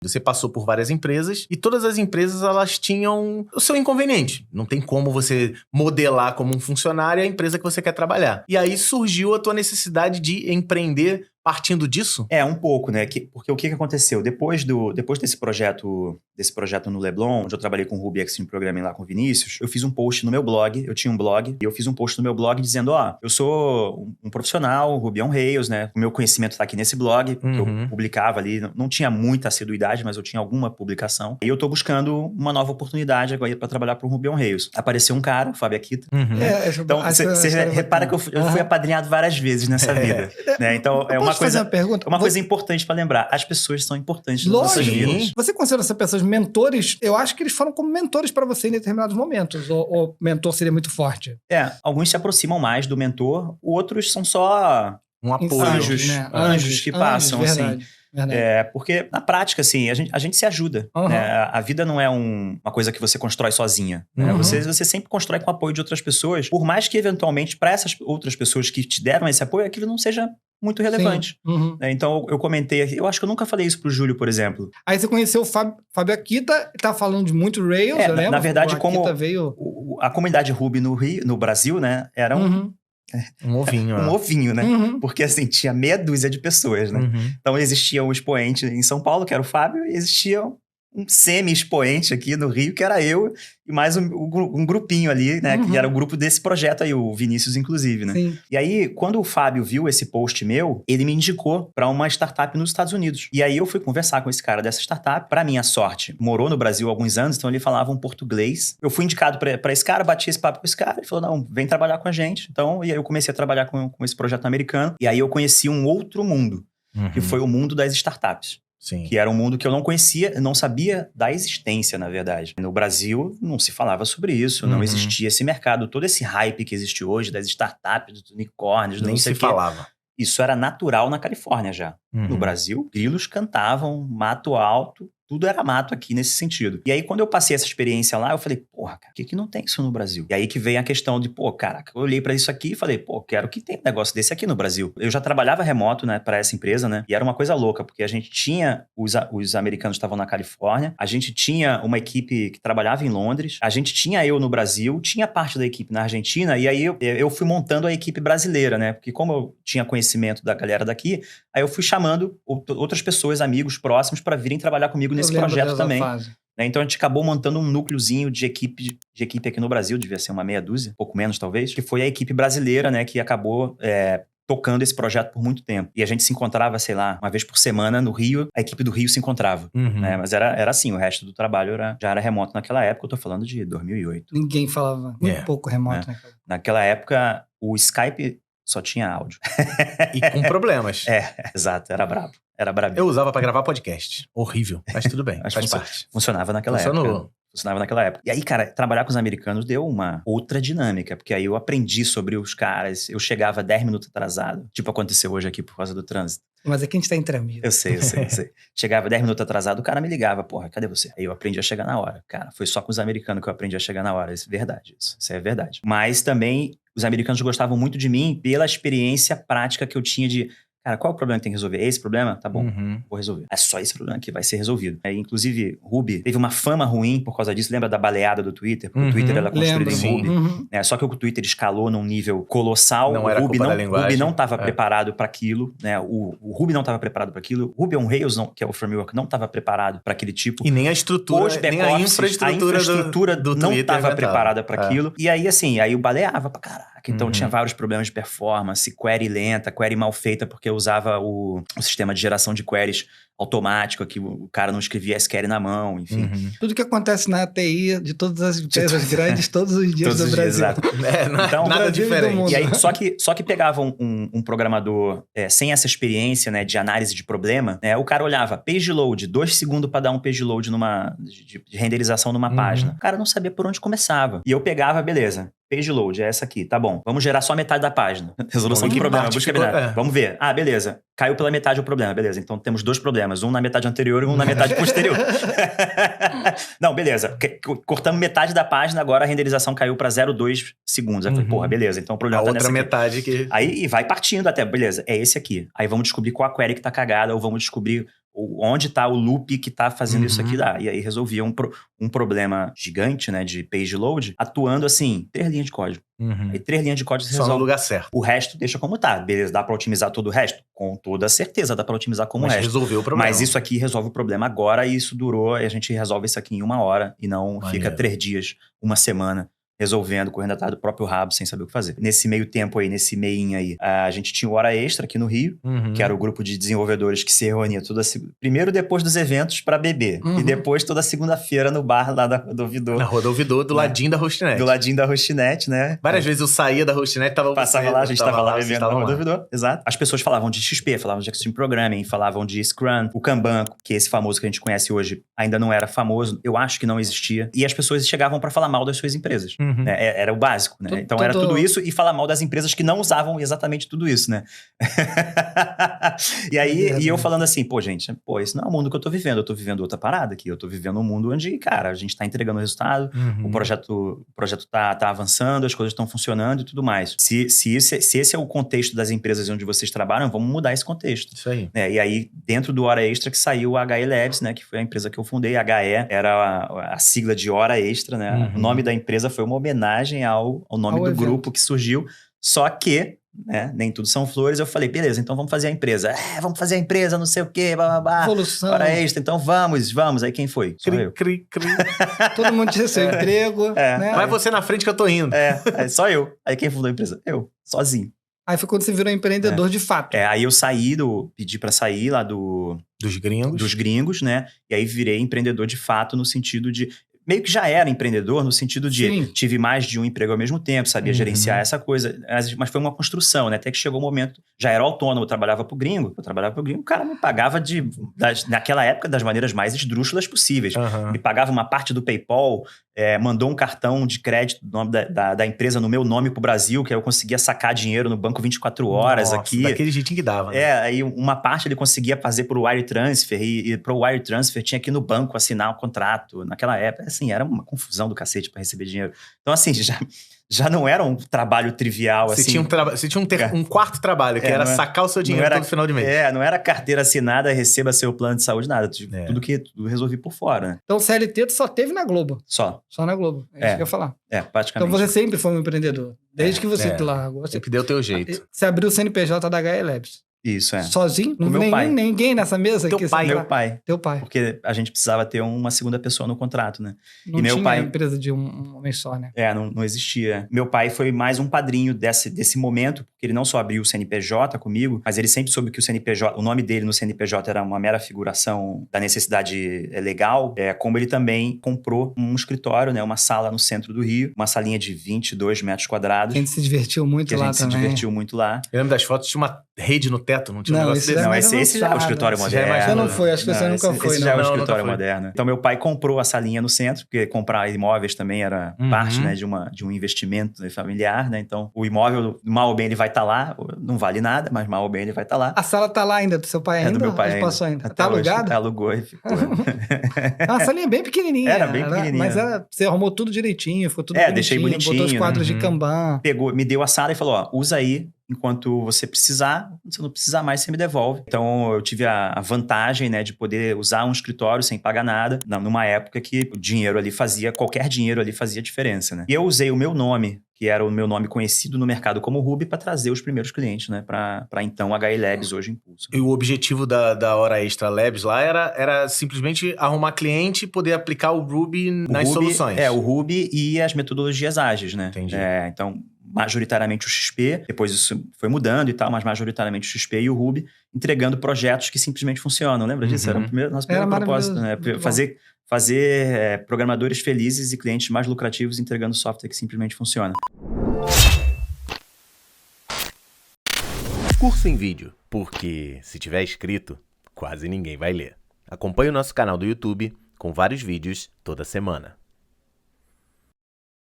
Você passou por várias empresas e todas as empresas, elas tinham o seu inconveniente. Não tem como você modelar como um funcionário a empresa que você quer trabalhar. E aí surgiu a tua necessidade de empreender partindo disso? Um pouco, né? Porque o que aconteceu? Depois desse projeto no Leblon, onde eu trabalhei com o Ruby Extreme Programming lá com o Vinícius, eu fiz um post no meu blog, eu tinha um blog, e eu fiz um post no meu blog dizendo, eu sou um profissional, Ruby on Rails, né? O meu conhecimento tá aqui nesse blog, que eu publicava ali, não tinha muita assiduidade, mas eu tinha alguma publicação. E eu tô buscando uma nova oportunidade agora para trabalhar pro Ruby on Rails. Apareceu um cara, o Fábio Akita. Então, você repara que eu fui apadrinhado várias vezes nessa vida, né? Então, uma coisa importante pra lembrar. As pessoas são importantes nas nossas vidas. Você considera essas pessoas mentores? Eu acho que eles foram como mentores pra você em determinados momentos. Ou mentor seria muito forte? Alguns se aproximam mais do mentor, outros são só um apoio. Anjos que passam, verdade, assim. Verdade. Porque na prática, assim, a gente se ajuda. Né? A vida não é uma coisa que você constrói sozinha. Né? Você sempre constrói com o apoio de outras pessoas, por mais que eventualmente para essas outras pessoas que te deram esse apoio, aquilo não seja muito relevante. Então eu comentei aqui, eu acho que eu nunca falei isso pro Júlio, por exemplo. Aí você conheceu o Fábio Akita, tá falando de muito Rails, eu lembro. Na verdade, como veio... a comunidade Ruby no Brasil, né, era um ovinho. Um ovinho, né? Porque assim, tinha meia dúzia de pessoas, né? Então existia um expoente em São Paulo, que era o Fábio, e existia um semi-expoente aqui no Rio, que era eu, e mais um grupinho ali, né? Que era o grupo desse projeto aí, o Vinícius, inclusive, né? Sim. E aí, quando o Fábio viu esse post meu, ele me indicou para uma startup nos Estados Unidos. E aí eu fui conversar com esse cara dessa startup. Para minha sorte, morou no Brasil há alguns anos, então ele falava um português. Eu fui indicado para esse cara, bati esse papo com esse cara, ele falou, não, vem trabalhar com a gente. Então, e aí eu comecei a trabalhar com esse projeto americano. E aí eu conheci um outro mundo, que foi o mundo das startups. Sim. Que era um mundo que eu não conhecia, não sabia da existência, na verdade. No Brasil, não se falava sobre isso, não existia esse mercado, todo esse hype que existe hoje, das startups, dos unicórnios, nem não sei se falava. Isso era natural na Califórnia já. No Brasil, grilos cantavam, mato alto, tudo era mato aqui nesse sentido. E aí, quando eu passei essa experiência lá, eu falei, porra, cara, por que não tem isso no Brasil? E aí que vem a questão de, caraca, eu olhei pra isso aqui e falei, quero que tenha um negócio desse aqui no Brasil. Eu já trabalhava remoto, né, pra essa empresa, né, e era uma coisa louca, porque a gente tinha, os americanos estavam na Califórnia, a gente tinha uma equipe que trabalhava em Londres, a gente tinha eu no Brasil, tinha parte da equipe na Argentina, e aí eu fui montando a equipe brasileira, né, porque como eu tinha conhecimento da galera daqui, aí eu fui chamando outras pessoas, amigos próximos, pra virem trabalhar comigo nesse projeto também. Então a gente acabou montando um núcleozinho de equipe aqui no Brasil, devia ser uma meia dúzia, pouco menos talvez, que foi a equipe brasileira, né, que acabou tocando esse projeto por muito tempo. E a gente se encontrava, sei lá, uma vez por semana no Rio, a equipe do Rio se encontrava. Né? Mas era assim, o resto do trabalho já era remoto naquela época, eu tô falando de 2008. Ninguém falava, muito pouco remoto. Né? Naquela época, o Skype só tinha áudio. E com problemas. Exato, era brabo. Era brabo. Eu usava pra gravar podcast. Horrível, mas tudo bem, faz parte. Funcionava naquela época. Funcionava naquela época. E aí, cara, trabalhar com os americanos deu uma outra dinâmica, porque aí eu aprendi sobre os caras, eu chegava 10 minutos atrasado, tipo aconteceu hoje aqui por causa do trânsito. Mas aqui a gente tá entre amigos. Eu sei. Chegava 10 minutos atrasado, o cara me ligava, porra, cadê você? Aí eu aprendi a chegar na hora. Cara, foi só com os americanos que eu aprendi a chegar na hora. Isso é verdade, isso é verdade. Mas também, os americanos gostavam muito de mim pela experiência prática que eu tinha de... Cara, qual é o problema que tem que resolver? É esse problema? Tá bom, vou resolver. É só esse problema que vai ser resolvido. Inclusive, Ruby teve uma fama ruim por causa disso. Lembra da baleada do Twitter? Porque o Twitter era construído em Ruby. Só que o Twitter escalou num nível colossal. Não era Ruby culpa da linguagem. Ruby não estava preparado para aquilo. Né? O Ruby não estava preparado para aquilo. Ruby on Rails, que é o framework, não estava preparado para aquele tipo. E nem a estrutura, nem a infraestrutura do não Twitter estava preparada para aquilo. E aí, assim, aí eu baleava pra caraca. Então tinha vários problemas de performance, query lenta, query mal feita, porque eu usava o sistema de geração de queries automático, que o cara não escrevia SQL na mão, enfim. Tudo que acontece na TI de todas as empresas grandes, todos os dias do Brasil. Exato. Então, nada diferente. E aí, só que pegava um programador sem essa experiência, né, de análise de problema, né, o cara olhava page load, 2 segundos para dar um page load de renderização numa página. O cara não sabia por onde começava. E eu pegava, beleza, page load, é essa aqui, tá bom. Vamos gerar só metade da página. Resolução do problema, busca binária. Vamos ver. Ah, beleza. Caiu pela metade o problema, beleza. Então temos 2 problemas, um na metade anterior e um na metade posterior. Não, beleza. Cortamos metade da página, agora a renderização caiu para 0,2 segundos. Aí eu falei, porra, beleza. Então o problema tá nessa outra metade que... Aí vai partindo até, beleza, é esse aqui. Aí vamos descobrir qual a query que tá cagada, ou vamos descobrir onde está o loop que está fazendo isso aqui dar. E aí resolvia um problema gigante, né, de page load, atuando assim, 3 linhas de código. Aí 3 linhas de código você Só resolve. no lugar certo. O resto deixa como tá. Beleza, dá para otimizar todo o resto? Com toda certeza dá para otimizar como o Mas resto. resolveu o problema. Mas isso aqui resolve o problema agora e isso durou, e a gente resolve isso aqui em 1 hora e não fica 3 dias, 1 semana resolvendo, correndo atrás do próprio rabo sem saber o que fazer. Nesse meio tempo aí, nesse meinho aí, a gente tinha o Hora Extra aqui no Rio, que era o grupo de desenvolvedores que se reunia primeiro depois dos eventos para beber, e depois toda segunda-feira no bar lá do Ouvidor. Na Rua do Ouvidor, do ladinho da Hostnet. Do ladinho da Hostnet, né? Várias vezes eu saía da Hostnet, passava lá, a gente tava lá bebendo na Rua do Ouvidor. Exato. As pessoas falavam de XP, falavam de Extreme Programming, falavam de Scrum, o Kanban, que é esse famoso que a gente conhece hoje, ainda não era famoso, eu acho que não existia. E as pessoas chegavam para falar mal das suas empresas. Né? Era o básico, né? Então era tudo isso e falar mal das empresas que não usavam exatamente tudo isso, né? E aí, e eu falando assim, pô, gente, esse não é o mundo que eu tô vivendo, eu tô vivendo outra parada aqui, eu tô vivendo um mundo onde, cara, a gente tá entregando resultado, o projeto tá avançando, as coisas estão funcionando e tudo mais. Se esse é o contexto das empresas onde vocês trabalham, vamos mudar esse contexto. Isso aí. E aí, dentro do Hora Extra que saiu a HE Labs, né, que foi a empresa que eu fundei, a HE era a sigla de Hora Extra, né? O nome da empresa foi uma homenagem ao nome do grupo que surgiu, só que, né, nem tudo são flores, eu falei, beleza, então vamos fazer a empresa. Vamos fazer a empresa, não sei o quê, bababá. Evolução. Hora Extra, então vamos. Aí quem foi? Só eu. Todo mundo tinha seu emprego. Né? Vai você na frente que eu tô indo. Só eu. Aí quem fundou a empresa? Eu, sozinho. Aí foi quando você virou empreendedor de fato. Aí eu pedi pra sair lá dos gringos, né? E aí virei empreendedor de fato no sentido de... Meio que já era empreendedor no sentido de tive mais de um emprego ao mesmo tempo, sabia gerenciar essa coisa, mas foi uma construção, né? Até que chegou o momento, já era autônomo, eu trabalhava pro gringo, o cara me pagava naquela época das maneiras mais esdrúxulas possíveis. Me pagava uma parte do PayPal, mandou um cartão de crédito do nome da empresa no meu nome pro Brasil, que aí eu conseguia sacar dinheiro no banco 24 horas aqui. Daquele jeitinho que dava. Né? Aí uma parte ele conseguia fazer por Wire Transfer, e pro Wire Transfer tinha que ir no banco assinar um contrato. Naquela época, assim, era uma confusão do cacete para receber dinheiro. Então, assim, já não era um trabalho trivial, você assim. Você tinha um quarto trabalho, que era sacar o seu dinheiro todo final de mês. Não era carteira assinada, receba seu plano de saúde, nada. Tudo resolvi por fora, né? Então, o CLT tu só teve na Globo. Só na Globo. É isso que eu ia falar. praticamente. Então, você sempre foi um empreendedor. Desde que você largou. Sempre deu o teu jeito. Você abriu o CNPJ da HE Labs. Isso, Sozinho? Não viu ninguém nessa mesa? Meu pai. Teu pai. Porque a gente precisava ter uma segunda pessoa no contrato, né? Não e meu tinha pai... empresa de um homem só, né? Não existia. Meu pai foi mais um padrinho desse momento, porque ele não só abriu o CNPJ comigo, mas ele sempre soube que o nome dele no CNPJ era uma mera figuração da necessidade legal, como ele também comprou um escritório, né? Uma sala no centro do Rio, uma salinha de 22 metros quadrados. A gente se divertiu muito lá também. Eu lembro das fotos, tinha uma rede no teto, não tinha um negócio desse? Não, esse já é o escritório moderno. Você não foi, acho que você nunca foi. Esse já é o escritório moderno. Então, meu pai comprou a salinha no centro, porque comprar imóveis também era parte, né, de um investimento familiar, né? Então, o imóvel, mal ou bem, ele vai estar lá, não vale nada, mas mal ou bem, ele vai estar lá. A sala tá lá ainda, do seu pai ainda? Do meu pai passou ainda. Até tá hoje, alugada? Alugou e ficou. A salinha bem pequenininha. Era bem pequenininha. Mas você arrumou tudo direitinho, ficou tudo bonitinho. Deixei bonitinho. Botou os quadros de Kanban. Me deu a sala e falou, usa aí enquanto você precisar. Se você não precisar mais, você me devolve. Então, eu tive a vantagem, né, de poder usar um escritório sem pagar nada, numa época que qualquer dinheiro ali fazia diferença, né? E eu usei o meu nome, que era o meu nome conhecido no mercado como Ruby, para trazer os primeiros clientes, né? Para então HE Labs, hoje Impulso. E o objetivo da Hora Extra Labs lá era simplesmente arrumar cliente e poder aplicar o Ruby nas soluções. O Ruby e as metodologias ágeis, né? Entendi. Então, majoritariamente o XP, depois isso foi mudando e tal, mas majoritariamente o XP e o Ruby, entregando projetos que simplesmente funcionam. Lembra disso? Era o nosso primeiro propósito, né? Fazer programadores felizes e clientes mais lucrativos entregando software que simplesmente funciona. Curso em vídeo, porque se tiver escrito, quase ninguém vai ler. Acompanhe o nosso canal do YouTube com vários vídeos toda semana.